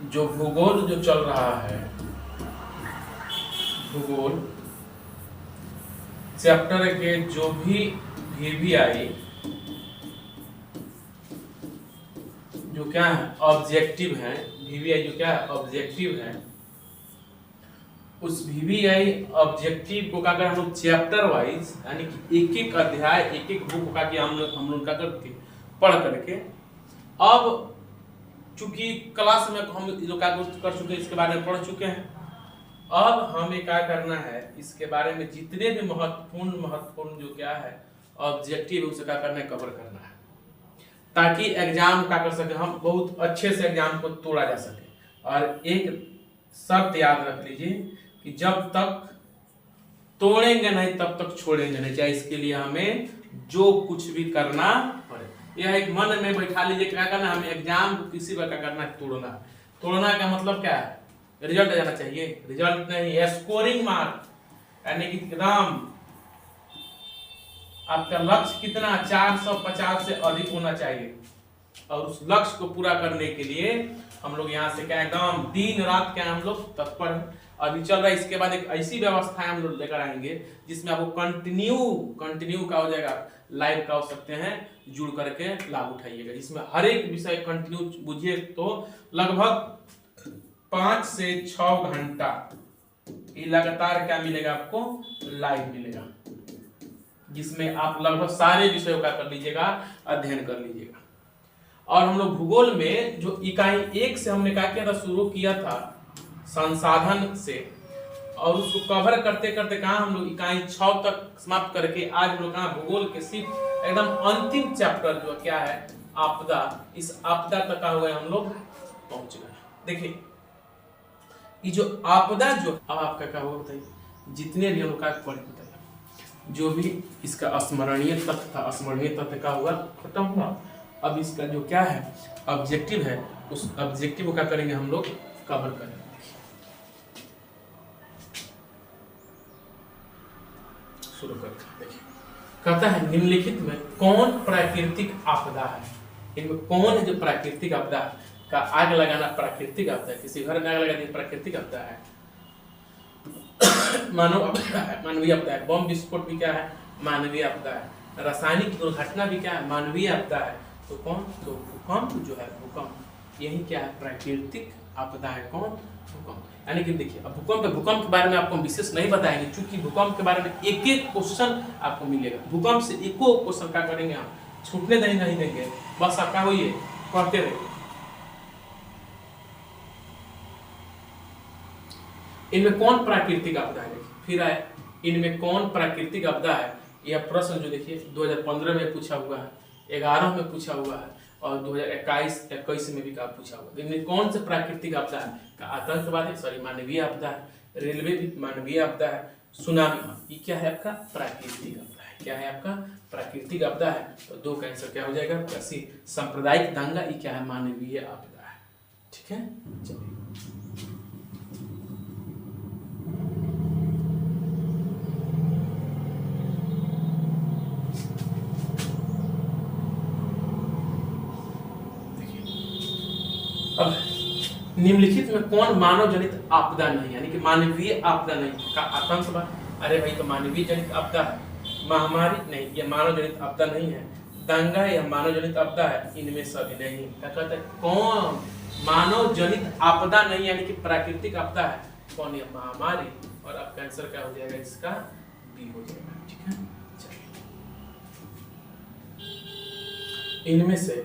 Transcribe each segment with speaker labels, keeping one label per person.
Speaker 1: जो भूगोल जो चल रहा है, भूगोल चैप्टर के जो भी VVI जो क्या है ऑब्जेक्टिव है, VVI जो क्या है ऑब्जेक्टिव है, उस VVI ऑब्जेक्टिव को क्या कर हम लोग चैप्टर वाइज यानी कि एक एक अध्याय एक एक बुक का हम लोग क्या करके पढ़ करके, अब चूंकि क्लास में हम लोग क्या कर चुके हैं, इसके बारे में पढ़ चुके हैं, अब हमें क्या करना है इसके बारे में जितने भी महत्वपूर्ण जो क्या है ऑब्जेक्टिव उसे क्या करना है कवर करना है, ताकि एग्जाम क्या कर सके हम बहुत अच्छे से एग्जाम को तोड़ा जा सके। और एक शर्त याद रख लीजिए कि जब तक तोड़ेंगे नहीं तब तक छोड़ेंगे नहीं, चाहे इसके लिए हमें जो कुछ भी करना पड़े। यह एक मन में बैठा लीजिए क्या करना, हमें एग्जाम को किसी पर क्या करना है तोड़ना। तोड़ना का मतलब क्या है, रिजल्ट आ जाना चाहिए, रिजल्ट नहीं है स्कोरिंग मार्क, यानी कि एकदम आपका लक्ष्य कितना 450 से अधिक होना चाहिए। और उस लक्ष्य को पूरा करने के लिए हम लोग यहाँ से क्या एकदम दिन रात क्या हम लोग तत्पर हैं। अभी चल रहा है, इसके बाद एक ऐसी व्यवस्था हम लोग लेकर आएंगे जिसमें आपको कंटिन्यू का हो जाएगा, लाइव का हो सकते हैं, जुड़ करके लाभ उठाइएगा, जिसमें हर एक विषय कंटिन्यू बुझिए तो लगभग 5 से 6 घंटा ये लगातार क्या मिलेगा आपको लाइव मिलेगा, जिसमें आप लगभग सारे विषयों का कर लीजिएगा, अध्ययन कर लीजिएगा। और हम लोग भूगोल में जो इकाई 1 से हमने क्या किया था, शुरू किया था संसाधन से, और उसको कवर करते करते कहा हम लोग इकाई 6 तक समाप्त करके आज हम लोग कहा भूगोल के सिर्फ एकदम अंतिम चैप्टर जो क्या है आपदा, इस आपदा तक का हुआ हम लोग पहुंच गए। देखिए ये जो आपदा जो अब आपका क्या हुआ बताइए, जितने भी हम लोग का पढ़े बताइए, जो भी इसका स्मरणीय तथ्य था, स्मरणीय तथ्य का हुआ खत्म हुआ। अब इसका जो क्या है ऑब्जेक्टिव है, उस ऑब्जेक्टिव को क्या करेंगे हम लोग कवर करेंगे। शुरू करते हैं। देखिए कहता है निम्नलिखित में कौन प्राकृतिक आपदा है, इनमें कौन है जो प्राकृतिक आपदा का, आग लगाना प्राकृतिक आपदा है, किसी घर में आग लगा दी प्राकृतिक आपदा है, मानव आपदा है, मानवीय आपदा है, बम विस्फोट भी क्या है मानवीय आपदा है, रासायनिक दुर्घटना भी क्या है मानवीय आपदा है, तो कौन, तो भूकंप जो है भूकंप यही क्या है प्राकृतिक आपदा है, कौन भूकंप। यानी कि देखिए अब भूकंप के बारे में आपको विशेष नहीं बताएंगे, क्योंकि भूकंप के बारे में एक एक क्वेश्चन आपको मिलेगा, भूकंप से एको क्वेश्चन क्या करेंगे हम छूटने नहीं देंगे, बस आपका होइए पढ़ते रहिए। इनमें कौन प्राकृतिक आपदा है, फिर आए इनमें कौन प्राकृतिक आपदा है, यह प्रश्न जो देखिए 2015 में पूछा हुआ है, 11 में पूछा हुआ है और 2021 में भी का पूछा हुआ है। इनमें कौन से प्राकृतिक आपदा है का आतंकवाद है, सॉरी मानवीय आपदा है, रेलवे भी मानवीय आपदा है, सुनामी ये क्या है आपका प्राकृतिक आपदा है, क्या है आपका प्राकृतिक आपदा है। तो 2 का आंसर क्या हो जाएगा, ऐसी सांप्रदायिक दंगा ये क्या है मानवीय आपदा है। ठीक है चलिए अब निम्नलिखित में कौन मानव जनित आपदा नहीं, यानी कि मानवीय आपदा नहीं का आतंकवाद, अरे भाई तो मानवीय जनित आपदा है, महामारी नहीं ये मानव जनित आपदा नहीं है, दंगा यह मानव जनित आपदा है, इनमें सभी नहीं। क्या कहते हैं कौन मानव जनित आपदा नहीं यानी कि प्राकृतिक आपदा है, कौन यह महामारी, और आपका आंसर क्या हो जाएगा इसका बी हो जाएगा। ठीक है इनमें से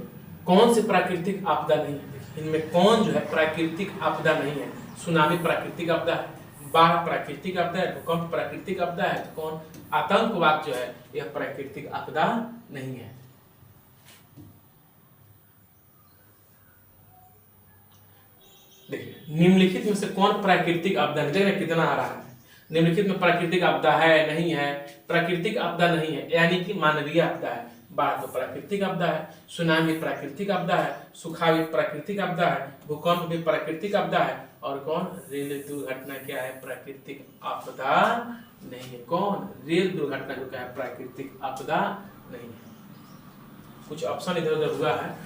Speaker 1: कौन सी प्राकृतिक आपदा नहीं है, इनमें कौन जो है प्राकृतिक आपदा नहीं है, सुनामी प्राकृतिक आपदा है, बाढ़ प्राकृतिक आपदा है, भूकंप प्राकृतिक आपदा है, तो कौन आतंकवाद जो है यह प्राकृतिक आपदा नहीं है। देखिए निम्नलिखित में से कौन प्राकृतिक आपदा नहीं, देखिए कितना आ रहा है, निम्नलिखित में प्राकृतिक आपदा है नहीं है, प्राकृतिक आपदा नहीं है यानी कि मानवीय आपदा है, बाढ़ तो प्राकृतिक आपदा है, सुनामी प्राकृतिक आपदा है, सुखाड़ प्राकृतिक आपदा है, भूकंप भी प्राकृतिक आपदा है, और कौन रेल दुर्घटना क्या है प्राकृतिक आपदा नहीं है, कौन रेल दुर्घटना जो क्या है प्राकृतिक आपदा नहीं है। कुछ ऑप्शन इधर उधर हुआ है,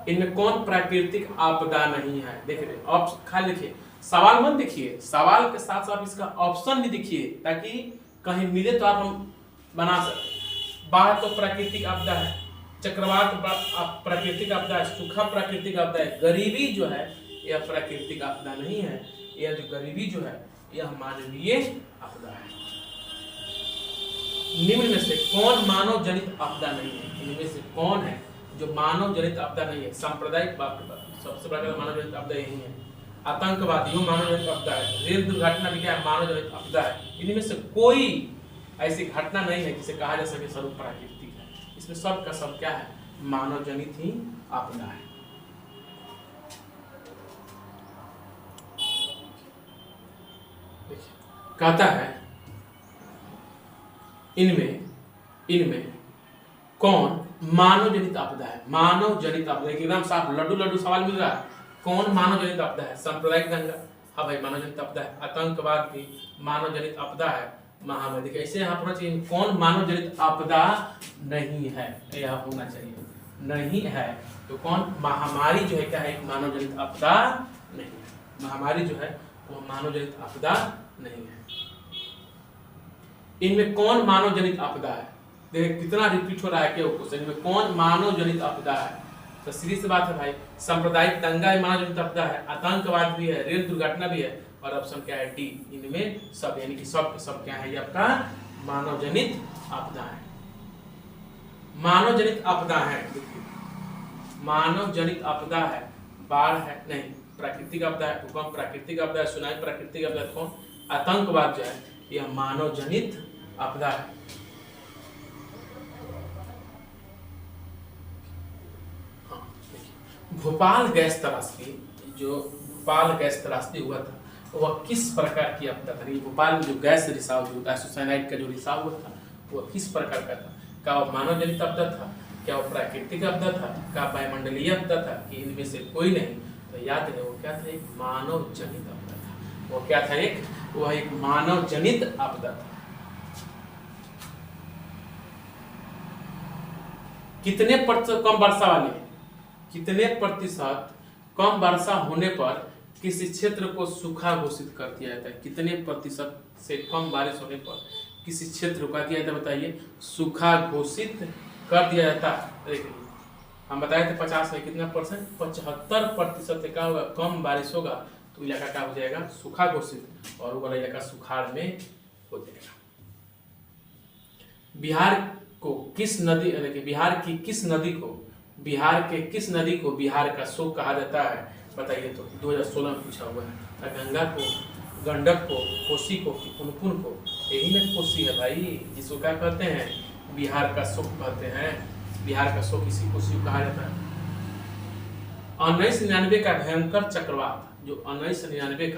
Speaker 1: इनमें कौन प्राकृतिक आपदा नहीं है? देखिए ऑप्शन खाली लिखिए, सवाल मत देखिए, सवाल के साथ साथ इसका ऑप्शन भी देखिए ताकि कहीं मिले तो आप हम बना सके। बाढ़ तो प्राकृतिक आपदा है, चक्रवात प्राकृतिक आपदा है, सूखा प्राकृतिक आपदा है, गरीबी जो है यह प्राकृतिक आपदा नहीं है, यह जो गरीबी जो है यह मानवीय आपदा है। निम्न में से कौन मानव जनित आपदा नहीं है? इनमें से कौन है जो मानव जनित आपदा नहीं है? सांप्रदायिक सबसे बड़ा मानव जनित आपदा यही है, आतंकवादियों मानव जनित आपदा है, रेल दुर्घटना भी क्या है मानव जनित आपदा है। इनमें से कोई ऐसी घटना नहीं है जिसे कहा जा सके स्वरूप प्राकृतिक है। इसमें सब का सब क्या है? मानव जनित ही आपदा है। कहता है इनमें कौन मानव जनित आपदा है? मानव जनित आपदा एकदम साफ लड्डू लड्डू सवाल मिल रहा है। कौन मानव जनित आपदा है? सांप्रदायिक दंगा, हाँ भाई मानव जनित आपदा है। आतंकवाद भी मानव जनित आपदा है। महामारी, ऐसे यहाँ होना चाहिए कौन मानव जनित आपदा नहीं है, यह होना चाहिए नहीं है। तो कौन? महामारी जो है क्या है? एक मानव जनित आपदा नहीं है। महामारी जो है वो मानव जनित आपदा नहीं है। इनमें कौन मानव जनित आपदा है? देखिए कितना रिपीट हो रहा है क्या क्वेश्चन में, कौन मानव जनित आपदा है? तो सीधी सी बात है भाई, सांप्रदायिक दंगा मानव जनित आपदा है, आतंकवाद भी है, रेल दुर्घटना भी है, और ऑप्शन क्या है? डी। इनमें सब यानी कि सब के सब क्या है? ये आपका मानव जनित आपदा है। मानव जनित आपदा है, देखिए मानव जनित आपदा है, बाढ़ है नहीं, प्राकृतिक आपदा है, भूकंप प्राकृतिक आपदा है, सुनामी प्राकृतिक आपदा है, कौन? आतंकवाद जो है यह मानव जनित आपदा है। भोपाल गैस त्रासदी, जो भोपाल गैस त्रासदी हुआ था वह किस प्रकार की आपदा था? भोपाल में जो गैस रिसाव होता है, आइसोसाइनाइड का जो रिसाव हुआ था वह किस प्रकार का था? क्या वह मानव जनित आपदा था? क्या वह प्राकृतिक आपदा था? क्या वायुमंडलीय आपदा था? कि इनमें से कोई नहीं? तो याद है वो क्या था? एक मानव जनित आपदा था। वो क्या था? वह एक मानव जनित आपदा था। कितने प्रतिशत कम वर्षा वाले, कितने प्रतिशत कम वर्षा होने पर किसी क्षेत्र को सूखा घोषित कर दिया जाता है? कितने प्रतिशत से कम बारिश होने पर किसी क्षेत्र को क्या दिया जाता है? बताइए, सूखा घोषित कर दिया जाता है। देखिए हम बताए थे 50 में कितना परसेंट? 75% से क्या होगा? कम बारिश होगा तो इलाका क्या हो जाएगा? सूखा घोषित, और वो वाला इलाका सुखाड़ में हो जाएगा। बिहार को किस नदी, बिहार के किस नदी को बिहार का शोक कहा जाता है? बताइए। तो 2016 में पूछा हुआ है। गंगा को, गंडक को, कोसी को, पुनपुन को? यही में कोसी है भाई, जिसको क्या कहते हैं? बिहार का शोक कहते हैं। बिहार का शोक इसी कोसी को कहा जाता है। 1999 का भयंकर चक्रवात, जो 1999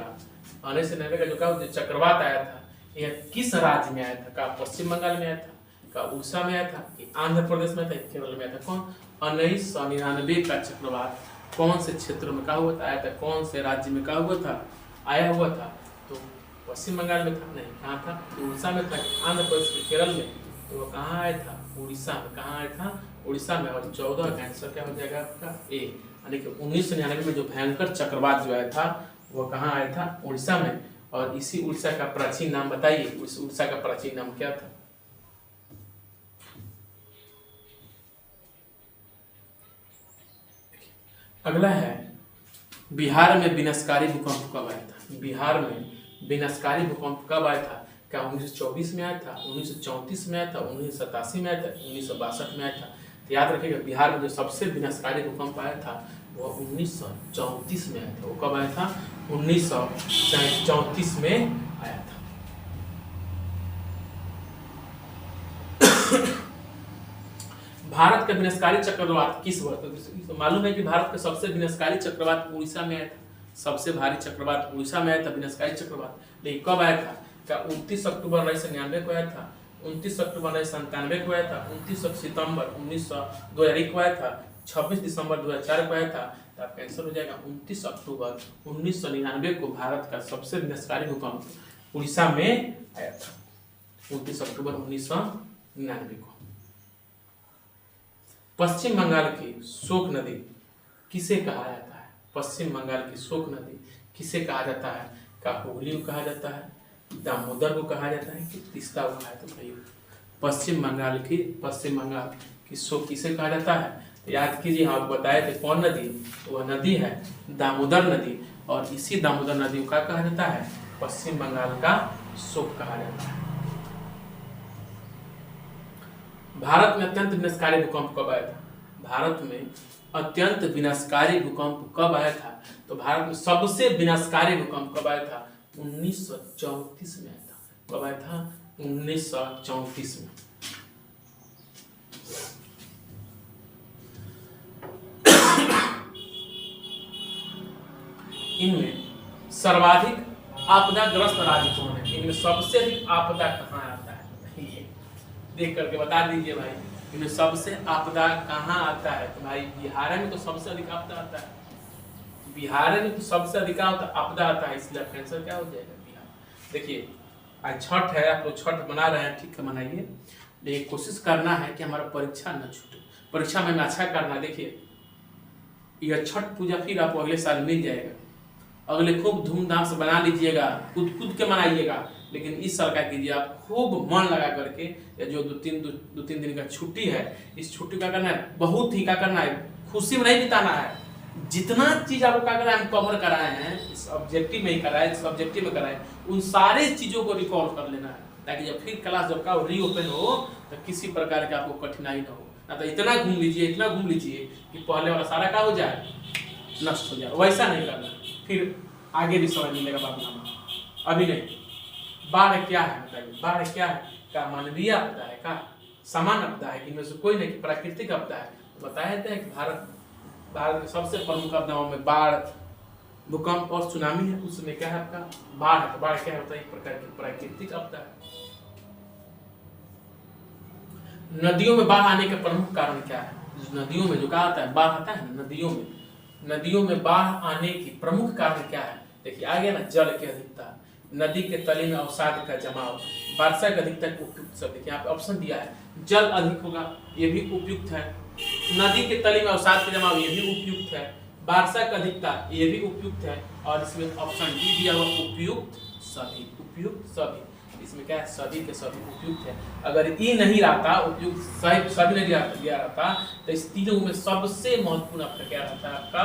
Speaker 1: का जो क्या चक्रवात आया था, यह किस राज्य में आया था? का पश्चिम बंगाल में आया था? का उड़ीसा में आया था? कि आंध्र प्रदेश में था? केरल में आया था? कौन? 1999 का चक्रवात कौन से क्षेत्र में क्या हुआ था? आया था? कौन से राज्य में क्या हुआ था? आया हुआ था? तो पश्चिम बंगाल में था? नहीं, कहाँ था? उड़ीसा में था? आंध्र प्रदेश के केरल में? तो वो कहाँ आया था? उड़ीसा में। कहाँ आया था? उड़ीसा में। और 14 का आंसर क्या हो जाएगा आपका? ए। यानी कि 1999 में जो भयंकर चक्रवात जो आया था वो कहाँ आया था? उड़ीसा में। और इसी उड़ीसा का प्राचीन नाम बताइए, उस उड़ीसा का प्राचीन नाम क्या था? अगला है, बिहार में विनाशकारी भूकंप कब आया था? बिहार में विनाशकारी भूकंप कब आया था? क्या 1924 में आया था? 1934 में आया था? 1987 में आया था? 1962 में आया था? तो याद रखिएगा, बिहार में जो सबसे विनाशकारी भूकंप आया था वो 1934 में आया था। वो कब आया था? 1934 में आया था। भारत का विनाशकारी चक्रवात किस वर्ष? तो मालूम है कि भारत का सबसे विनाशकारी चक्रवात उड़ीसा में आया था। सबसे भारी चक्रवात उड़ीसा में आया था, विनाशकारी चक्रवात। लेकिन कब आया था? क्या 29 अक्टूबर 1999 को आया था? 29 अक्टूबर 1997 को आया था? 29 सितंबर 2001 को आया था? 26 दिसंबर 2004 को आया था? तो आपका आंसर हो जाएगा 29 अक्टूबर 1999 को भारत का सबसे विनाशकारी भूकंप उड़ीसा में आया था। 29 अक्टूबर 1999 को। पश्चिम बंगाल की शोक नदी किसे कहा जाता है? पश्चिम बंगाल की शोक नदी किसे कहा जाता है? का हुगली को कहा जाता है, दामोदर को कहा जाता है कि तीस्ता को कहा जाता है? पश्चिम बंगाल की शोक किसे कहा जाता है? तो याद कीजिए, हम आपको बताए थे कौन नदी, वह नदी है दामोदर नदी, और इसी दामोदर नदी को क्या कहा जाता है? पश्चिम बंगाल का शोक कहा जाता है। भारत में अत्यंत विनाशकारी भूकंप कब आया था? भारत में अत्यंत विनाशकारी भूकंप कब आया था? तो भारत में सबसे विनाशकारी भूकंप कब आया था? 1934 में आया था। कब आया था? 1934 में। इनमें सर्वाधिक आपदाग्रस्त राज्य कौन है? इनमें सबसे अधिक आपदा कहाँ आता है? ये देख करके बता दीजिए भाई, इनमें सबसे आपदा कहाँ आता है? तो भाई बिहार में तो सबसे अधिक आपदा आता है, बिहार में तो सबसे अधिक आपदा आता है, इसलिए आंसर क्या हो जाएगा? बिहार। देखिए आज छठ है, आप लोग छठ मना रहे हैं, ठीक है मनाइए, लेकिन कोशिश करना है कि हमारा परीक्षा न छूटे, परीक्षा में अच्छा करना। देखिए यह छठ पूजा फिर आपको अगले साल मिल जाएगा, अगले खूब धूमधाम से बना लीजिएगा, कूद के मनाइएगा, लेकिन इस साल क्या कीजिए, आप खूब मन लगा करके, या जो दो तीन दिन का छुट्टी है, इस छुट्टी का करना है, बहुत ही क्या करना है, खुशी में नहीं बिताना है। जितना चीज आपको क्या करना है, हम कवर कराए हैं, इस ऑब्जेक्टिव में ही कराए, सब्जेक्टिव में कराए, उन सारे चीजों को रिकॉल कर लेना है, ताकि जब फिर क्लास जब का रीओपन हो तो किसी प्रकार के आपको कठिनाई न हो। ना तो इतना घूम लीजिए कि पहले वाला सारा क्या हो जाए, नष्ट हो जाए। वैसा नहीं करना, फिर आगे भी समझ मिलेगा बाबूनामा, अभी नहीं। बाढ़ क्या है बताइए? बाढ़ क्या है? क्या मानवीय आपदा है? क्या सामान्य आपदा है? इनमें से कोई नहीं, कि प्राकृतिक आपदा है। तो बताए थे कि भारत के सबसे प्रमुख आपदाओं में बाढ़, भूकंप और सुनामी है। उसमें क्या है आपका? बाढ़ है। तो बाढ़ क्या होता है? एक प्रकार की प्राकृतिक आपदा है। नदियों में बाढ़ आने का प्रमुख कारण क्या है? नदियों में जो क्या आता है, बाढ़ आता है, नदियों में बाढ़ आने की प्रमुख कारण क्या है? देखिए आ गया ना, जल की अधिकता, नदी के तले में अवसाद का जमाव, वर्षा की अधिकता को उपयुक्त सब। देखिए यहाँ पे ऑप्शन दिया है, जल अधिक होगा, ये भी उपयुक्त है, नदी के तले में अवसाद का जमाव, ये भी उपयुक्त है, वर्षा की अधिकता, ये भी उपयुक्त है, और इसमें ऑप्शन डी दिया हुआ उपयुक्त सभी। इसमें क्या है? सभी के सभी उपयुक्त है। अगर ई नहीं रहता, उपयुक्त सभी नहीं रहता, तो इस तीनों में सबसे महत्वपूर्ण आपका क्या रहता है? आपका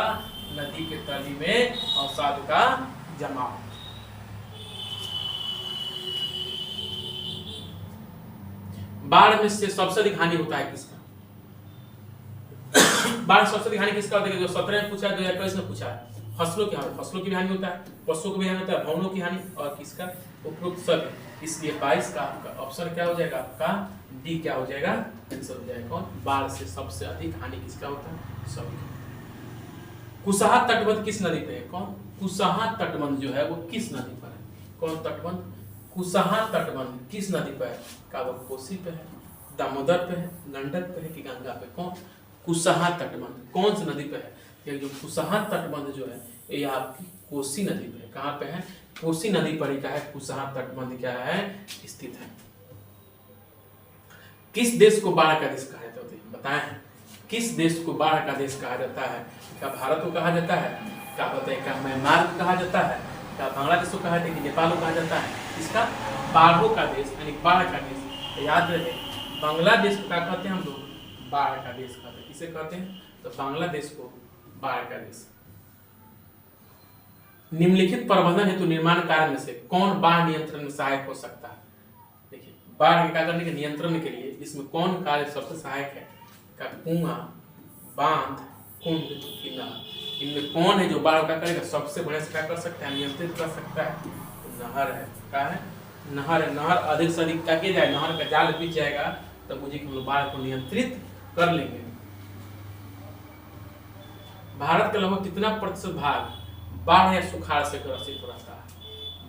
Speaker 1: नदी के तली में अवसाद का जमाव। बाढ़ में से सबसे अधिक हानि होता है किसका? बाढ़ सबसे अधिक हानि किसका होता है? जो 17 में पूछा है, 2021 में पूछा है। फसलों की हानि, फसलों की भी हानि होता है, पशुओं की भी हानि होता है, भवनों की हानि, और किसका? उपरोक्त सभी। इसलिए 22 का आपका ऑप्शन क्या हो जाएगा? आपका डी क्या हो जाएगा? आंसर हो जाएगा कौन? बाढ़ से सबसे अधिक हानि किसका होता है? सभी। कुशहा तटबंध किस नदी पे है? कौन? कुशहा तटबंध जो है वो किस नदी पर है? कौन तटबंध? कुशहा तटबंध किस नदी पर है? का वो कोसी पे है, दामोदर पे है, गंडक पे है कि गंगा पे? कौन? कुशहा तटबंध कौन सी नदी पे है? ये जो कुशहा तटबंध जो है, ये आपकी कोसी नदी पे है। कहाँ पे है? कोसी नदी पर ही क्या है? कुशहा तटबंध क्या है? स्थित है। किस देश को बाढ़ का देश कहा जाता है? बताएं, किस देश को बाढ़ का देश कहा जाता है? क्या भारत को कहा जाता है? क्या बताए? क्या म्यांमार को कहा जाता है? क्या बांग्लादेश को कहा जाता है कि नेपाल को कहा जाता है? इसका बाढ़ों का देश यानी बाढ़ का देश। तो याद रहे, बांग्लादेश को क्या कहते हैं हम लोग? बाढ़ का देश कहते हैं। किसे कहते हैं? तो बांग्लादेश को बाढ़ का देश। निम्नलिखित प्रबंधन हेतु निर्माण कार्य में से कौन बाढ़ नियंत्रण में सहायक हो सकता है? देखिए बाढ़ के करने के नियंत्रण के लिए इसमें कौन कार्य सबसे सहायक है? का कुआं, बांध, कुंड की नहर। इनमें कौन है जो बाढ़ का करेगा? सबसे बड़े से क्या कर सकता है? नियंत्रित कर सकता है? नहर है। क्या है? नहर है। नहर अधिक से अधिक क्या किया जाए? नहर का जाल बिछ जाएगा, तब मुझे हम लोग बाढ़ को नियंत्रित कर लेंगे। भारत का लगभग कितना प्रतिशत भाग बाढ़ या सुखाड़ से ग्रसित रहता है?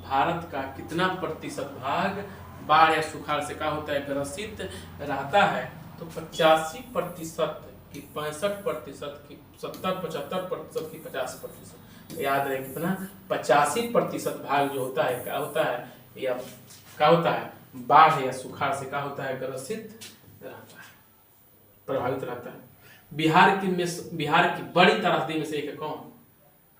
Speaker 1: भारत का कितना प्रतिशत भाग बाढ़ या सुखाड़ से क्या होता है? ग्रसित रहता है? तो 85% की, 65% की, 70-75% की, 50%। याद रहे कितना? 85% भाग जो होता है क्या होता है? या क्या होता है? बाढ़ या सुखाड़ से क्या होता है? ग्रसित रहता है, प्रभावित रहता है। बिहार की बड़ी त्रासदी में से एक है कौन?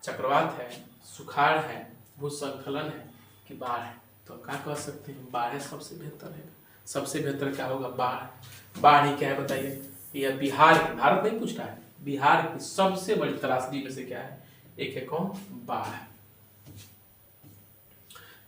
Speaker 1: चक्रवात है, सुखाड़ है, भूस्खलन है कि बाढ़ है? तो क्या कह सकते हैं? बाढ़ सबसे बेहतर है। सबसे बेहतर क्या होगा? बाढ़। बाढ़ ही क्या है बताइए? यह बिहार की, भारत नहीं पूछ रहा है, बिहार की सबसे बड़ी त्रासदी में से क्या है? एक है कौन? बाढ़।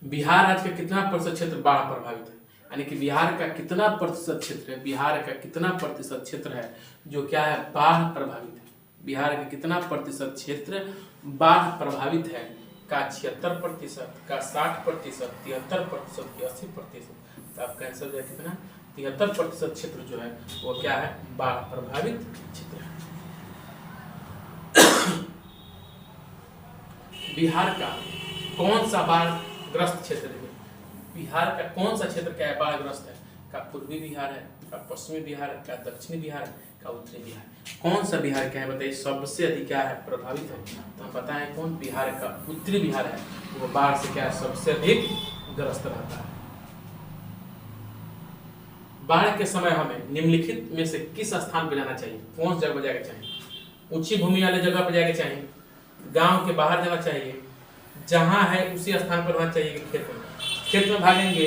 Speaker 1: बिहार आज का कितना प्रतिशत क्षेत्र बाढ़ प्रभावित है? यानी कि बिहार का कितना प्रतिशत क्षेत्र है, बिहार का कितना प्रतिशत क्षेत्र है जो क्या है? बाढ़ प्रभावित है। बिहार का कितना प्रतिशत क्षेत्र बाढ़ प्रभावित है? का 76%, का 60%, 73%, 80%? तो आपका आंसर जो है कितना? 73% क्षेत्र जो है वो क्या है? बाढ़ प्रभावित क्षेत्र है। बिहार का कौन सा बाढ़ ग्रस्त क्षेत्र है? बिहार का कौन सा क्षेत्र क्या है? बाढ़ग्रस्त है? का पूर्वी बिहार है, का पश्चिमी बिहार है, का दक्षिणी बिहार है, का उत्तरी बिहार? कौन सा बिहार क्या है बताइए सबसे अधिक क्या है प्रभावित है? तो हम बताएं कौन? बिहार का उत्तरी बिहार है, वो बाढ़ से क्या है? सबसे अधिक ग्रस्त रहता है। बाढ़ के समय हमें निम्नलिखित में से किस स्थान पर जाना चाहिए? कौन जगह पर जाना चाहिए? ऊंची भूमि वाले जगह पर जाना चाहिए, गांव के बाहर जाना चाहिए, जहां है उसी स्थान पर रहना चाहिए, खेत में? खेत में भागेंगे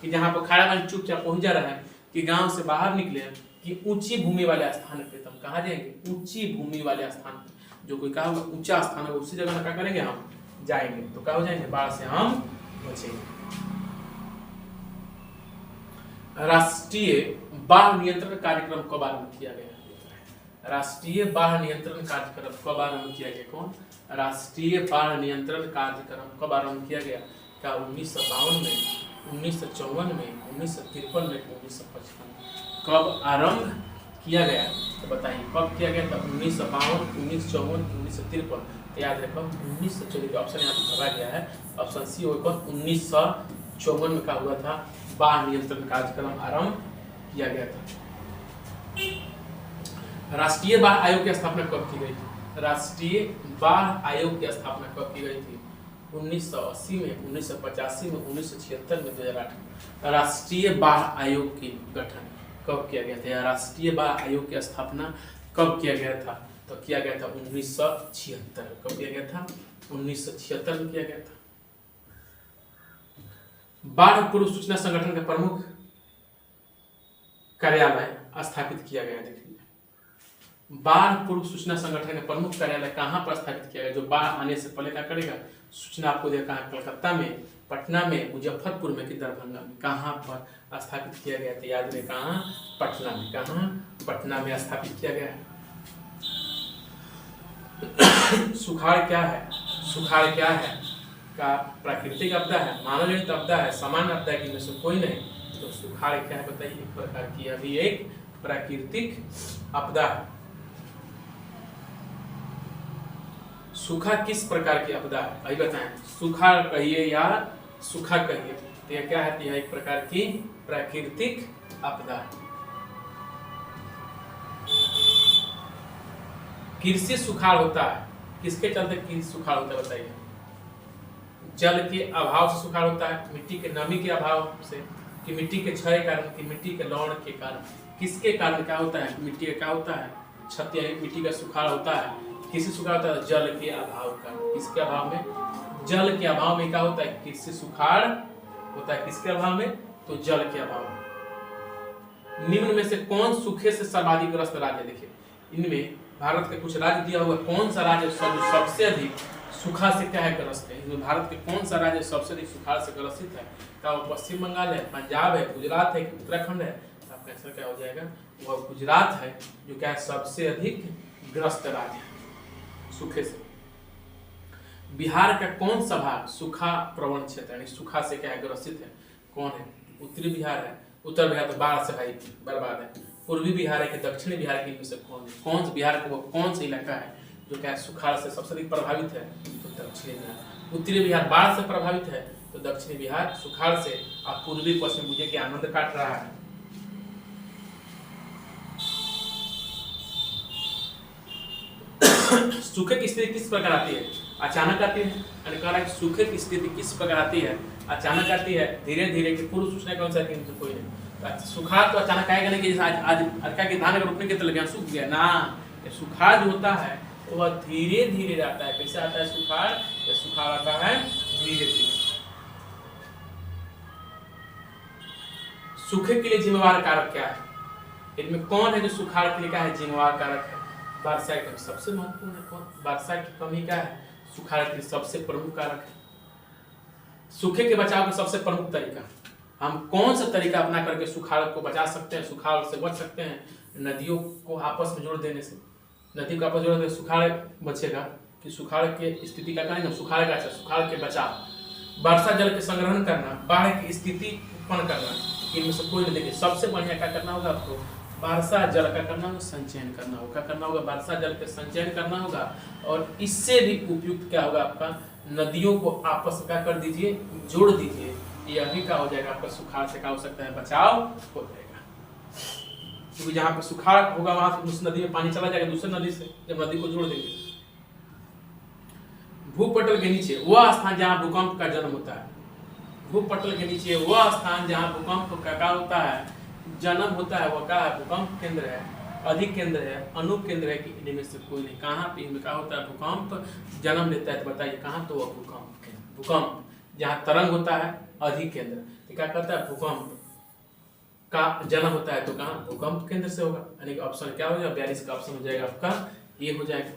Speaker 1: कि जहां पर खड़ा पानी चुपचाप पहुंच जा रहा है, कि गांव से बाहर निकले कि ऊंची भूमि वाले स्थान पे? तो हम कहाँ जाएंगे? ऊंची भूमि वाले स्थान पे। जो कोई कहा होगा ऊंचा स्थान है उसी जगह क्या करेंगे? हम जाएंगे। तो क्या हो जाएंगे? बाढ़ से हम बचेंगे। राष्ट्रीय बाढ़ नियंत्रण कार्यक्रम कब आरंभ किया गया? राष्ट्रीय बाढ़ नियंत्रण कार्यक्रम कब आरंभ किया गया? कौन? राष्ट्रीय बाढ़ नियंत्रण कार्यक्रम कब आरंभ किया गया? क्या 1952 में, 1954 में, 1953 में, 1955? कब आरंभ किया गया? तो बताइए कब किया गया था? 1952, 1954, 1953? तो याद रखो 1954 ऑप्शन यहाँ पे भरा गया है, ऑप्शन सी होगा 1954 में क्या हुआ था? बाढ़ नियंत्रण कार्यक्रम आरंभ किया गया था। राष्ट्रीय बाढ़ आयोग की स्थापना कब की गई थी? राष्ट्रीय बाढ़ आयोग की स्थापना कब की गई थी? 1980 में, 1985 में, 1976 में, 2008 में? राष्ट्रीय बाढ़ आयोग की गठन कब किया गया था? राष्ट्रीय बाढ़ आयोग की स्थापना कब किया गया था? तो किया गया था 1976। कब किया गया था? 1976 में किया गया था। बाढ़ पूर्व सूचना संगठन का प्रमुख कार्यालय स्थापित किया गया। देखिए बाढ़ पूर्व सूचना संगठन का प्रमुख कार्यालय कहाँ पर स्थापित किया गया? जो बाढ़ आने से पहले क्या करेगा? सूचना आपको देगा कहाँ? कलकत्ता में, पटना में, मुजफ्फरपुर में कि दरभंगा में? कहाँ पर स्थापित किया गया? तो याद रहे कहाँ? पटना में। कहाँ? पटना में स्थापित किया गया है। सुखाड़ क्या है? सुखाड़ क्या है? का प्राकृतिक आपदा है, मानव निर्मित आपदा है, सामान्य आपदा है, इनमें से कोई नहीं? तो सुखाड़ क्या है बताइए? एक प्रकार की अभी एक प्राकृतिक आपदा है। सूखा किस प्रकार की आपदा है? अभी बताएं। सूखा कहिए या सूखा कहिए, तो यह क्या है? यह एक प्रकार की प्राकृतिक आपदा है। कृषि सुखाड़ होता है, किसके चलते कृषि सुखाड़ होता है बताइए? जल के अभाव से सुखाड़ होता है, मिट्टी के नमी के अभाव से, कि मिट्टी के क्षय कारण, कि मिट्टी के लवण के कारण? किसके कारण क्या होता है? मिट्टी का क्या होता है? क्षति, मिट्टी का सुखाड़ होता है। किससे सुखाड़ होता है? जल के अभाव का। किसके अभाव में? जल के अभाव में क्या होता है? किससे सुखाड़ होता है? किसके अभाव में? तो जल के अभाव में। निम्न में से कौन सूखे से सर्वाधिक ग्रस्त राज्य? देखिए इनमें भारत के कुछ राज्य दिया हुआ, कौन सा राज्य सबसे अधिक सूखा से क्या है ग्रस्त है? इसमें भारत के कौन सा राज्य सबसे अधिक सुखाड़ से ग्रसित है? क्या वो पश्चिम बंगाल है, पंजाब है, गुजरात है, उत्तराखंड है? आपका आंसर क्या हो जाएगा? वह गुजरात है, जो क्या है सबसे अधिक ग्रस्त राज्य है सूखे से। बिहार का कौन सा भाग सूखा प्रवण क्षेत्र यानी सूखा से क्या है ग्रसित है? कौन है? उत्तरी बिहार है। उत्तर बिहार तो बाढ़ से भाई बर्बाद है। पूर्वी बिहार है कि दक्षिणी बिहार के इनमें से कौन बिहार का वो कौन सा इलाका है जो क्या है सुखाड़ से सबसे अधिक प्रभावित है? तो दक्षिणी बिहार। उत्तरी बिहार बाढ़ से प्रभावित है, तो दक्षिणी बिहार सुखाड़ से। आप पूर्वी पश्चिम बुझे के आनंद काट रहा है। सूखे की स्थिति किस प्रकार आती है? अचानक आती है। यानी कह रहा है सूखे की स्थिति किस प्रकार आती है? अचानक आती है, धीरे धीरे। की पूर्व सूचना कौन सा है? कि कोई नहीं। सुखाड़ तो अचानक आएगा नहीं कि आज क्या कि धान का रोपने के तो लगे सूख गया ना, ये सुखाड़ जो होता है तो वह धीरे धीरे आता है। कैसे आता है सुखाड़? ये सुखाड़ आता है धीरे धीरे। सूखे के लिए जिम्मेवार कारक क्या है? इनमें कौन है जो सुखाड़ के लिए क्या है जिम्मेवार कारक है? वर्षा की कमी सबसे महत्वपूर्ण है। कौन? वर्षा की कमी क्या है सुखाड़ के लिए सबसे प्रमुख कारक है। सूखे के बचाव का सबसे प्रमुख तरीका, हम कौन सा तरीका अपना करके सुखाड़ को बचा सकते हैं, सुखाड़ से बच सकते हैं? नदियों को आपस में जोड़ देने से। नदी को आपस में जोड़ देने से सुखाड़ बचेगा। कि सुखाड़ के स्थिति का करेंगे सुखाड़ का, सुखाड़ के बचाव, वर्षा जल के संग्रहण करना, बाढ़ की स्थिति उत्पन्न करना, इनमें से कोई नहीं। देखिए सबसे बढ़िया क्या करना होगा आपको, वर्षा जल का करना होगा संचयन करना होगा। क्या करना होगा? वर्षा जल के संचयन करना होगा। और इससे भी उपयुक्त क्या होगा आपका, नदियों को आपस में क्या कर दीजिए, जोड़ दीजिए। यह भी क्या हो जाएगा आपका सुखाड़ से क्या हो सकता है बचाव हो जाएगा। क्योंकि जहाँ पे सुखाड़ होगा वहां से उस नदी में पानी चला जाएगा दूसरी नदी से, जब नदी को जोड़ देंगे। भूपटल के नीचे वह स्थान जहाँ भूकंप का जन्म होता है। भूपटल के नीचे वह स्थान जहाँ भूकंप का क्या होता है जन्म होता है, वह क्या है भूकंप केंद्र है, अधिक केंद्र है, अनुप केंद्र है कि इनमें से कोई नहीं। कहाँ पे इनमें क्या होता है भूकंप जन्म लेता है? तो बताइए कहाँ? तो वह भूकंप केंद्र। भूकंप जहाँ तरंग होता है अधिक केंद्र, तो क्या करता है भूकंप का जन्म होता है। तो कहाँ? भूकंप केंद्र से होगा। यानी कि ऑप्शन क्या हो जाएगा? 42 का ऑप्शन हो जाएगा आपका ये हो जाएगा।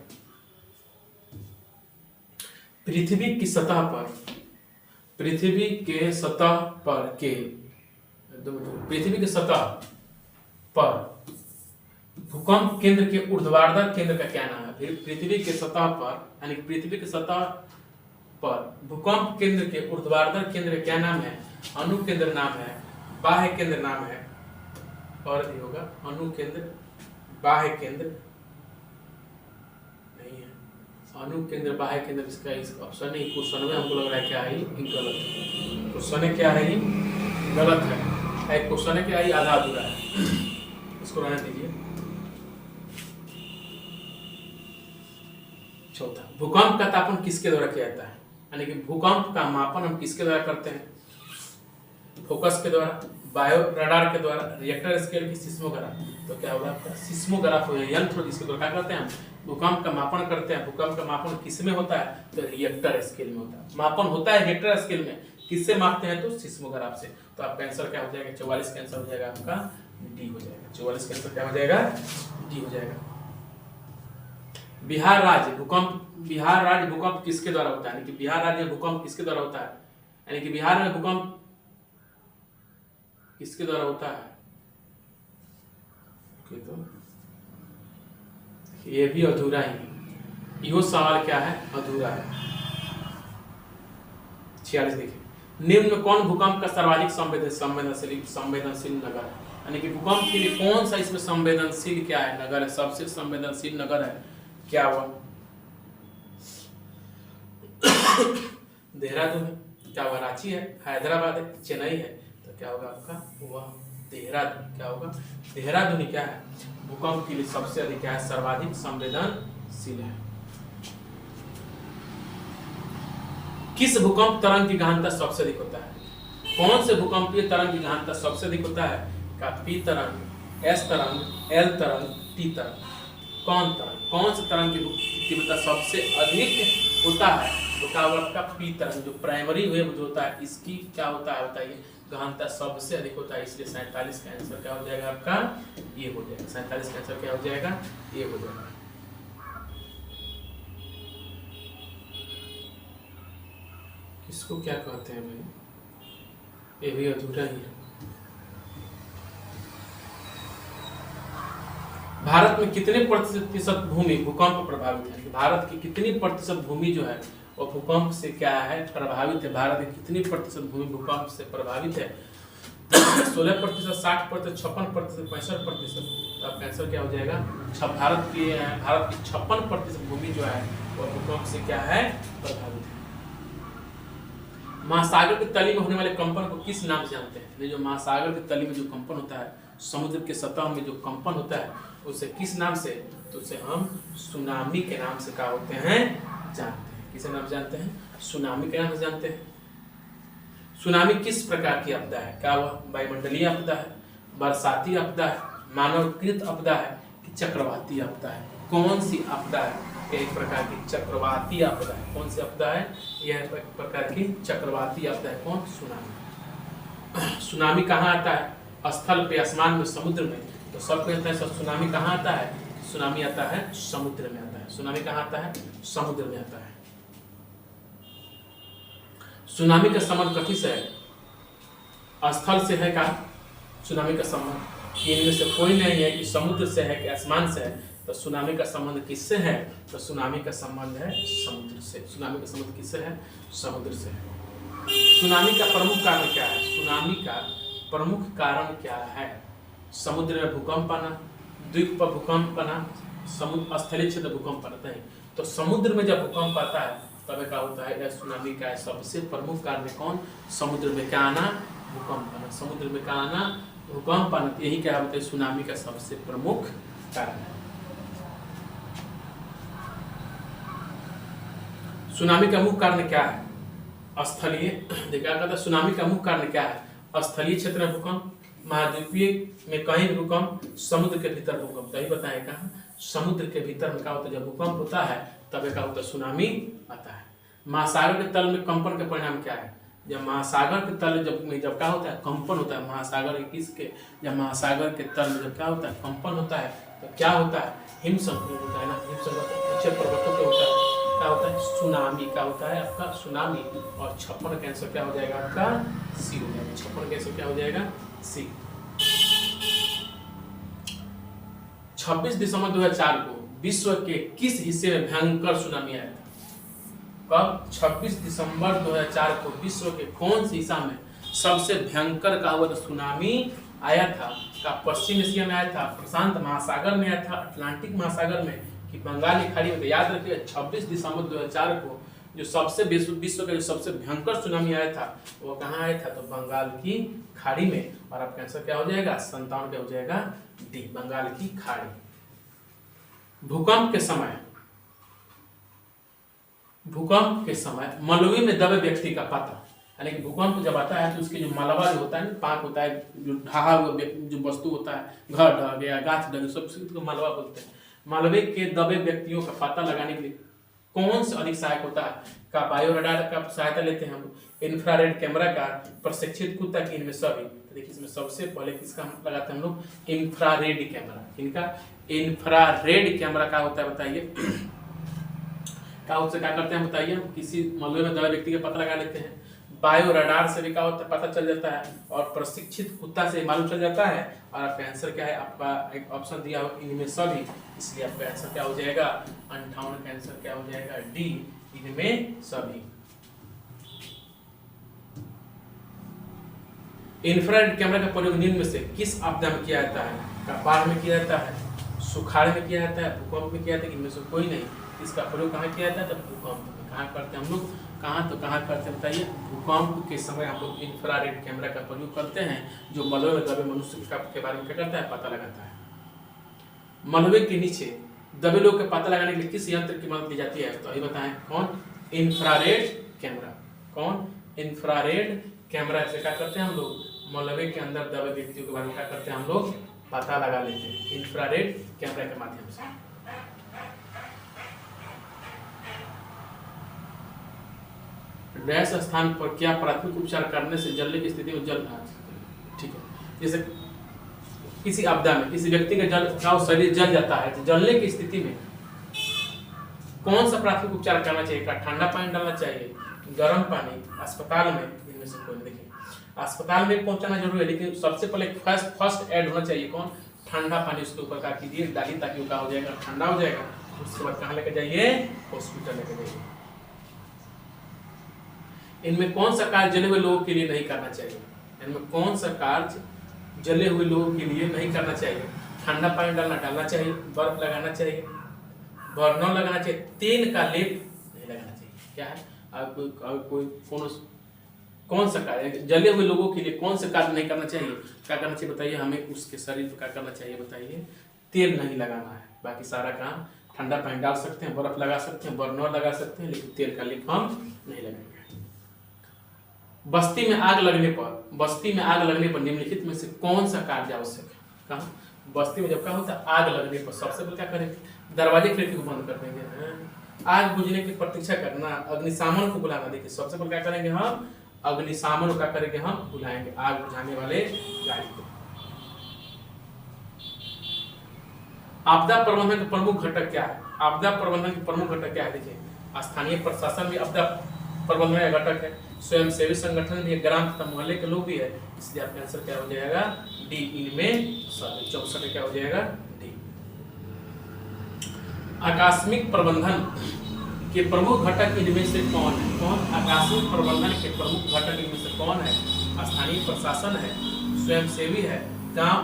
Speaker 1: पृथ्वी की सतह पर, पृथ्वी के सतह पर के, पृथ्वी की सतह पर भूकंप केंद्र के ऊर्ध्वाधर केंद्र का क्या नाम है? पृथ्वी के सतह पर, यानी पृथ्वी की सतह पर भूकंप केंद्र के ऊर्ध्वाधर केंद्र क्या नाम है? अनु केंद्र नाम है, बाह्य केंद्र नाम है, और भी होगा अनु केंद्र, बाह्य केंद्र नहीं है, अनु केंद्र बाह्य केंद्र इसका इस ऑप्शन नहीं। क्वेश्चन में हमको लग रहा है क्या है गलत है। क्वेश्चन है क्या है गलत है। क्वेश्चन है क्या है आधा अधूरा है, इसको रहने दीजिए। चौथा, भूकंप का तापन किसके द्वारा किया जाता है? यानी कि भूकंप का मापन हम किसके द्वारा करते हैं? फोकस के द्वारा, बायो रडार के द्वारा, रिएक्टर स्केल की सिस्मोग्राफ। तो क्या होगा आपका सिस्मोग्राफ हो जाएगा यंत्र जिसके द्वारा क्या करते हैं हम भूकंप का मापन करते हैं। भूकंप का मापन किसमें होता है? तो रिएक्टर स्केल में होता है। मापन होता है रिएक्टर स्केल में, किससे मापते हैं? तो सिस्मोग्राफ से। तो आपका आंसर क्या हो जाएगा? 44 का आंसर हो जाएगा आपका डी हो जाएगा। 44 का आंसर क्या हो जाएगा? डी हो जाएगा। बिहार राज्य भूकंप, बिहार राज्य भूकंप किसके द्वारा होता है? यानी कि बिहार राज्य में भूकंप किसके द्वारा होता है? यानी कि बिहार में भूकंप किसके द्वारा होता है? तो ये भी अधूरा ही है। यो सवाल क्या है? अधूरा है। 46 देखिए, निम्न में कौन भूकंप का सर्वाधिक संवेदनशील नगर है? यानी कि भूकंप के लिए कौन सा इसमें संवेदनशील क्या है नगर है? सबसे संवेदनशील नगर है क्या हुआ? देहरादून है, क्या हुआ? रांची है, हैदराबाद है, चेन्नई है। तो क्या होगा आपका? वह देहरादून। क्या होगा? देहरादून क्या है भूकंप के लिए सबसे अधिक क्या है? सर्वाधिक संवेदनशील है। किस भूकंप तरंग की गहनता सबसे अधिक होता है? कौन से भूकंपीय तरंग की गहनता सबसे अधिक होता है? का पी तरंग, एस तरंग, एल तरंग, टी तरंग। कौन तरंग, कौन से तरंग की तीव्रता सबसे अधिक होता है? तो क्या होगा आपका? पी तरंग, जो प्राइमरी वेव जो होता है इसकी क्या होता है बताइए? गहनता सबसे अधिक होता है। इसलिए 47 का आंसर क्या हो जाएगा आपका? ये हो जाएगा। 47 का आंसर क्या हो जाएगा? ये हो जाएगा। किसको क्या कहते हैं भाई? ये भी अधूरा ही है। भारत में कितने प्रतिशत भूमि भूकंप प्रभावित है? भारत की कितनी प्रतिशत भूमि जो है वो भूकंप से क्या है? प्रभावित है। भारत की कितनी प्रतिशत भूमि भूकंप से प्रभावित है? 16%, 60%, 56%, 65%। तो आपका आंसर क्या हो जाएगा? भारत की 56% भूमि जो है वो भूकंप से क्या है? प्रभावित है। महासागर की तली में होने वाले कंपन को किस नाम से जानते हैं? जो महासागर की तली में जो कंपन होता है, समुद्र के सतह में जो कंपन होता है, उसे किस नाम से? तो उसे हम सुनामी के नाम से क्या होते हैं? जानते हैं। किसे नाम जानते हैं? सुनामी के नाम से जानते हैं। सुनामी किस प्रकार की आपदा है? क्या वह वायुमंडलीय आपदा है, बरसाती आपदा है, मानवकृत आपदा है कि चक्रवाती आपदा है? कौन सी आपदा है? यह एक प्रकार की चक्रवाती आपदा है। कौन सी आपदा है? यह एक प्रकार की चक्रवाती आपदा है। कौन? सुनामी। सुनामी कहाँ आता है? स्थल पे, आसमान में, समुद्र में। तो सब कहते हैं सुनामी कहाँ आता है? सुनामी आता है समुद्र में आता है। सुनामी कहाँ आता है? समुद्र में आता है। सुनामी का संबंध कथी से है? स्थल से है का सुनामी का संबंध? इनमें से कोई नहीं है कि समुद्र से है कि आसमान से है। तो सुनामी का संबंध किससे है? तो सुनामी का संबंध है समुद्र से। सुनामी का संबंध किससे है? समुद्र से है। सुनामी का प्रमुख कारण क्या है? सुनामी का प्रमुख कारण क्या है? समुद्र में भूकंप आना, द्वीप पर भूकंप आना, समुद्र स्थलीय क्षेत्र भूकंप आता है। तो समुद्र में जब भूकंप आता है तब क्या होता है? सुनामी का सबसे प्रमुख कारण कौन? समुद्र में क्या आना? भूकंप आना। समुद्र में क्या आना? भूकंप आना। यही क्या होता है? सुनामी का सबसे प्रमुख कारण है। सुनामी का मुख्य कारण क्या है? स्थलीय। देखा कहता है सुनामी का मुख्य कारण क्या है? स्थलीय क्षेत्र में भूकंप, महाद्वीपीय में कहीं भूकंप, समुद्र के भीतर भूकंप। तो बताए कहा समुद्र के भीतर में क्या होता है? जब भूकंप होता है तब क्या होता है? सुनामी आता है। महासागर के तल में कंपन का परिणाम क्या है? जब महासागर के तल जब क्या होता है? कंपन होता है। महासागर किसके? जब महासागर के तल में जब क्या होता है? कंपन होता है तो क्या होता है? हिमस्खलन होता है ना। हिमस्खलन ऊंचे पर्वतों पे होता है। क्या होता है? सुनामी। क्या होता है आपका? सुनामी। और 56 का आंसर क्या हो जाएगा आपका? सी हो जाएगा। 56 का आंसर क्या हो जाएगा? सी। 26 दिसंबर 2004 को विश्व के किस हिस्से में भयंकर सुनामी आया था? कब? 26 दिसंबर 2004 को विश्व के कौन सी हिस्सा में सबसे भयंकर का हुआ सुनामी आया था? का पश्चिम एशिया में आया था, प्रशांत महासागर में आया था, अटलांटिक महासागर में, कि बंगाल की खाड़ी में? तो याद रखिए 26 दिसंबर 2004 को जो सबसे विश्व का जो सबसे भयंकर सुनामी आया था वो कहाँ आया था? तो बंगाल की खाड़ी में। और आपका आंसर क्या हो जाएगा? 57 क्या हो जाएगा? डी, बंगाल की खाड़ी। भूकंप के समय मलबे में दबे व्यक्ति का पता, यानी कि भूकंप जब आता है तो उसके जो मलबा जो होता है, पाक होता है, जो ढहा हुआ जो वस्तु होता है, घर ढह गया, गाछ ढह गया, सब मलबा बोलते हैं। मलबे के दबे व्यक्तियों का पता लगाने के लिए कौन सा अधिक सहायक होता है? का बायो रडार का सहायता लेते हैं हम, इंफ्रारेड कैमरा का, प्रशिक्षित कुत्ता की, इनमें सभी। तो देखिए इसमें सबसे पहले किसका लगाते हैं हम लोग? Infrared camera. इनका इंफ्रारेड कैमरा का होता है बताइए? क्या उससे क्या करते हैं बताइए? हम किसी मलबे में दबे व्यक्ति का पता लगा लेते हैं। बायो रडार से भी क्या होता है? पता चल जाता है। और प्रशिक्षित कुत्ता से मालूम चल जाता है। और आपका आंसर क्या है? आपका एक ऑप्शन दिया हो इनमें सभी, इसलिए आपका आंसर क्या हो जाएगा? 58 का आंसर क्या हो जाएगा? डी, इनमें सभी। इंफ्रारेड कैमरा का प्रयोग निम्न में से किस आपदा में किया जाता है? बाढ़ में किया जाता है, सुखाड़ में किया जाता है, भूकंप में किया जाता है, इनमें से कोई नहीं। इसका प्रयोग कहाँ किया जाता है? तो भूकंप में। कहाँ करते हैं हम लोग? कहाँ करते हैं बताइए? भूकंप के समय हम लोग इंफ्रारेड कैमरा का प्रयोग करते हैं, जो मलबे में दबे मनुष्य के बारे में क्या करता है? पता लगाता है। मलबे के नीचे दबे लोग का पता लगाने के लिए किस यंत्र की मदद ली जाती है? तो अभी बताएं कौन? Infrared camera. कौन? इंफ्रारेड कैमरा से क्या करते हैं हम लोग? मलबे के अंदर दबे व्यक्तियों के बारे में क्या करते हैं हम लोग? पता लगा लेते हैं इंफ्रारेड कैमरा के माध्यम से। डैश स्थान पर क्या प्राथमिक उपचार करने से जलने की स्थिति में ठीक है, जैसे किसी आपदा में किसी व्यक्ति का शरीर जल जाता है, तो जलने की स्थिति में कौन सा प्राथमिक उपचार करना चाहिए? का ठंडा पानी डालना चाहिए, गर्म पानी, अस्पताल में? इनमें से कोई? देखिए अस्पताल में पहुंचाना जरूरी है, लेकिन सबसे पहले फर्स्ट ऐड होना चाहिए कौन? ठंडा पानी उसके ऊपर क्या कीजिए? डालिए, ताकि वो क्या हो जाएगा? ठंडा हो जाएगा। उसके बाद कहाँ लेके जाइए? हॉस्पिटल लेके जाइए। इनमें कौन सा कार्य जले हुए लोगों के लिए नहीं करना चाहिए? इनमें कौन सा कार्य जले हुए लोगों के लिए नहीं करना चाहिए? ठंडा पानी डालना चाहिए, बर्फ लगाना चाहिए, बर्नर लगाना चाहिए, तेल का लेप नहीं लगाना चाहिए। क्या है? कौन सा कार्य जले हुए लोगों के लिए कौन सा कार्य नहीं करना चाहिए? क्या करना चाहिए बताइए? हमें उसके शरीर पर क्या करना चाहिए बताइए? तेल नहीं लगाना है। बाकी सारा काम ठंडा पानी डाल सकते हैं, बर्फ लगा सकते हैं, बर्नर लगा सकते हैं, लेकिन तेल का लेप हम नहीं लगाएंगे। बस्ती में आग लगने पर निम्नलिखित में से कौन सा कार्य आवश्यक है? कहाँ? बस्ती में जब क्या होता है? आग लगने पर सबसे पहले क्या करें? दरवाजे खिड़की को बंद कर देंगे, आग बुझने की प्रतीक्षा करना, अग्निशामन को बुलाना। देखिए सबसे पहले क्या करेंगे हम, अग्निशामन का करेंगे हम बुलाएंगे, आग बुझाने वाले गाड़ी को। आपदा प्रबंधन के प्रमुख घटक क्या है? आपदा प्रबंधन के प्रमुख घटक क्या है? देखिए स्थानीय प्रशासन भी आपदा प्रबंधन का घटक है, स्वयंसेवी संगठन भी है, ग्राम तथा मोहल्ले के लोग भी है, इसलिए आपका आंसर क्या हो जाएगा? डी। इनमें 64 क्या हो जाएगा? डी। आकस्मिक प्रबंधन के प्रमुख घटक इनमें से कौन है? कौन? आकस्मिक प्रबंधन के प्रमुख घटक इनमें से कौन है? स्थानीय प्रशासन है, स्वयंसेवी है, गांव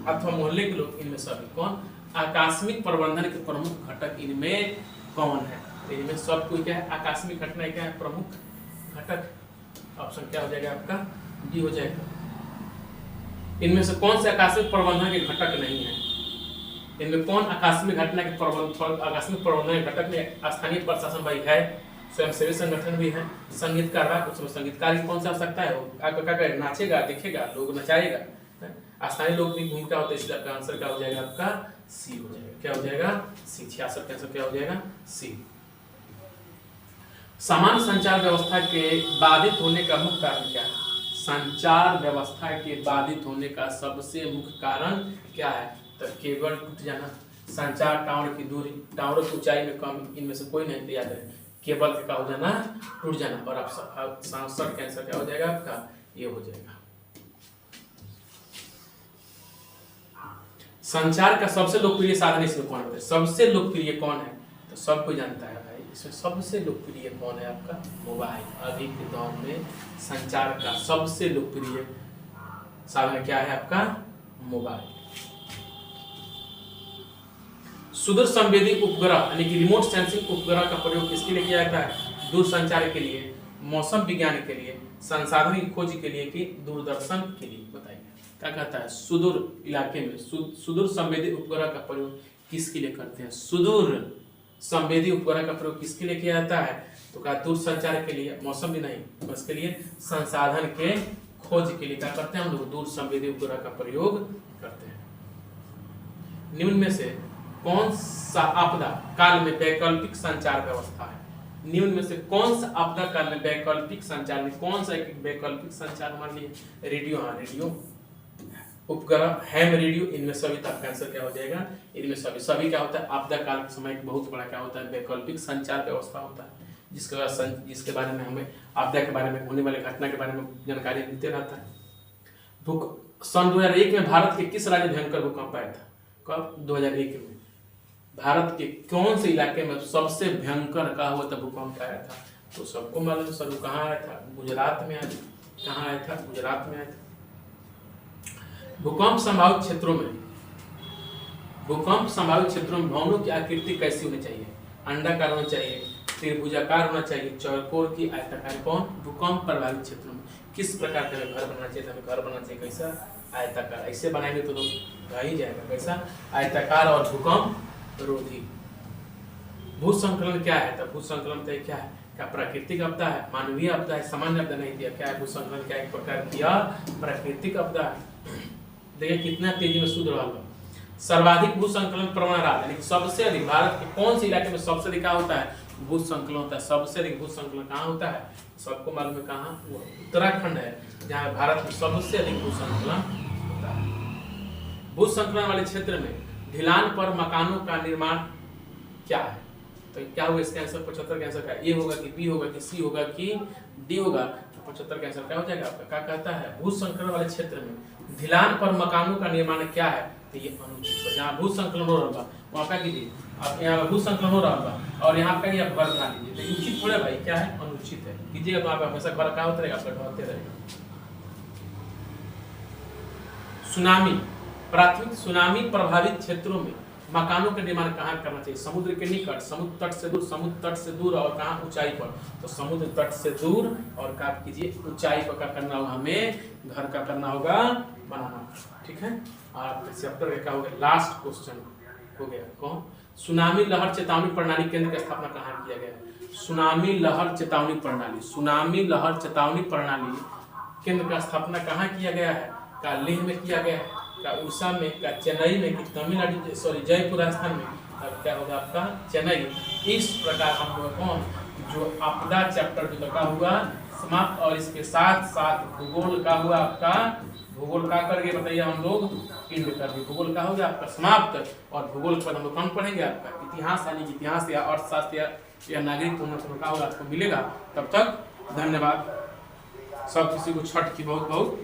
Speaker 1: अथवा मोहल्ले के लोग, इनमें सभी कौन? आकस्मिक प्रबंधन के प्रमुख घटक इनमें कौन है? तो इनमें सब कोई क्या है? आकस्मिक घटना क्या है? प्रमुख घटक। ऑप्शन क्या हो जाएगा आपका? डी हो जाएगा। इनमें से कौन से आकस्मिक प्रबंधन के घटक नहीं है? इनमें कौन आकस्मिक घटना के आकस्मिक प्रबंधन के घटक में? स्थानीय प्रशासन भाई है, स्वयंसेवी संगठन भी है, संगीतकार, उसमें संगीतकार कौन सा हो सकता है? आपका क्या करेगा? नाचेगा, दिखेगा, लोग नचाएगा, स्थानीय लोग की भूमिका होता है, इसलिए आपका आंसर क्या हो जाएगा? आपका सी हो जाएगा। क्या हो जाएगा? सी। 66 का आंसर क्या हो जाएगा? सी। सामान्य संचार व्यवस्था के बाधित होने का मुख्य कारण क्या है? संचार व्यवस्था के बाधित होने का सबसे मुख्य कारण क्या है? तो केबल टूट जाना, संचार टावर की दूरी, टावर की ऊंचाई में कमी, इनमें से कोई नहीं। याद रहे केबल का हो जाना, टूट जाना। और आप 67 का आंसर क्या हो जाएगा आपका? ये हो जाएगा। संचार का सबसे लोकप्रिय साधन इसमें कौन है? सबसे लोकप्रिय कौन है? तो सबको जानता है भाई, इसमें सबसे लोकप्रिय कौन है आपका? मोबाइल। अभी के दौर में संचार का सबसे लोकप्रिय साधन क्या है आपका? मोबाइल। सुदूर संवेदी उपग्रह यानी कि रिमोट सेंसिंग उपग्रह का प्रयोग किसके लिए किया जाता है? दूर संचार के लिए, मौसम विज्ञान के लिए, संसाधन की खोज के लिए, कि दूरदर्शन के लिए? बताइए क्या कहता है? सुदूर इलाके में सुदूर संवेदी उपग्रह का प्रयोग किसके लिए करते हैं? सुदूर संवेदी उपग्रह का प्रयोग किसके लिए किया जाता है? तो क्या दूर संचार के लिए, मौसम भी नहीं, उसके लिए संसाधन के खोज के लिए क्या करते हैं हम लोग? दूर संवेदी उपग्रह का प्रयोग करते हैं। निम्न में से कौन सा आपदा काल में वैकल्पिक संचार व्यवस्था है? निम्न में से कौन सा आपदा काल में वैकल्पिक संचार में कौन सा वैकल्पिक संचार? मान लीजिए रेडियो, हाँ रेडियो, उपग्रह, हैम रेडियो, इनमें सभी का आंसर क्या हो जाएगा? इनमें सभी क्या होता है? आपदा काल के समय एक बहुत बड़ा क्या होता है? वैकल्पिक संचार व्यवस्था होता है, जिसके बारे में हमें आपदा के बारे में, होने वाले घटना के बारे में जानकारी मिलते रहता है। सन 2001 में भारत के किस राज्य भयंकर भूकंप आया था? कब? 2001 में भारत के कौन से इलाके में सबसे भयंकर कहा हुआ था भूकंप आया था? तो सबको मालूम है सर, कहाँ आया था? गुजरात में आया था। कहाँ आया था? गुजरात में आया था। भूकंप संभावित क्षेत्रों में भवनों की आकृति कैसी होनी चाहिए? अंडाकार होना चाहिए, त्रिभुजाकार होना चाहिए, चौकोर की, आयताकार? कौन? भूकंप प्रभावित क्षेत्रों में किस प्रकार का घर बनना चाहिए? हमें घर बनना चाहिए कैसा? आयताकार। ऐसे बनाएंगे तो रह ही जाएगा। कैसा? आयताकार और भूकंप रोधी। भूसंकलन क्या है? तो भूसंकलन तो क्या है? क्या प्राकृतिक आपदा है, मानवीय आपदा है, सामान्य आपदा नहीं दिया? क्या है भूसंकलन? क्या एक प्रकार की प्राकृतिक आपदा है। देखिए कितना तेजी में सूद रहा है। सर्वाधिक भूसंकलन प्रवण राज्य यानी सबसे अधिक भारत के कौन से इलाके में सबसे अधिक क्या होता है? भूसंकलन होता है। सबसे अधिक भूसंकलन कहाँ होता है? सबको मालूम है कहाँ? उत्तराखंड है, जहाँ भारत में सबसे अधिक भूसंकलन होता है। भूसंकलन वाले क्षेत्र में ढिलान पर मकानों का निर्माण क्या है? तो क्या होगा इसका आंसर? 75 का आंसर क्या? ए होगा कि बी होगा कि सी होगा कि डी होगा? तो 75 का आंसर क्या हो जाएगा आपका? क्या कहता है? भूसंकलन वाले क्षेत्र में ढिलान पर मकानों का निर्माण क्या है? तो ये अनुचित है। जहाँ भूसंकलन हो रहा है वहाँ क्या कीजिए? आप यहाँ भूसंकलन हो रहा है और यहाँ का घर बना लीजिए, तो उचित थोड़ा भाई, क्या है? अनुचित है। कीजिएगा तो आप हमेशा घर का होता रहेगा, आपका ढहते रहेगा। सुनामी, प्राथमिक सुनामी प्रभावित क्षेत्रों में मकानों का निर्माण कहाँ करना चाहिए? समुद्र के निकट, समुद्र तट से दूर, समुद्र तट से दूर, और कहाँ? ऊंचाई पर। तो समुद्र तट से दूर और क्या कीजिए? ऊंचाई पर क्या करना होगा? हमें घर का करना होगा, बनाना। ठीक है, आपका चैप्टर क्या हो गया? लास्ट क्वेश्चन हो गया। कौन? सुनामी लहर चेतावनी प्रणाली केंद्र की स्थापना कहाँ किया गया? सुनामी लहर चेतावनी प्रणाली, सुनामी लहर चेतावनी प्रणाली केंद्र का स्थापना कहाँ किया गया है? का लेह में किया गया है, का उड़ीसा में, का चेन्नई में, कि तमिलनाडु, सॉरी जयपुर राजस्थान में, अब क्या होगा आपका चेन्नई। इस प्रकार हम लोग कौन जो आपदा चैप्टर जो का हुआ समाप्त, और इसके साथ साथ भूगोल का हुआ आपका, भूगोल का करके बताइए हम लोग इंड कर दिए, भूगोल का हो गया आपका समाप्त। और भूगोल पर हम लोग कौन पढ़ेंगे आपका इतिहास, यानी इतिहास या अर्थशास्त्र या नागरिक का होगा आपको मिलेगा। तब तक धन्यवाद सब किसी को छठ की बहुत बहुत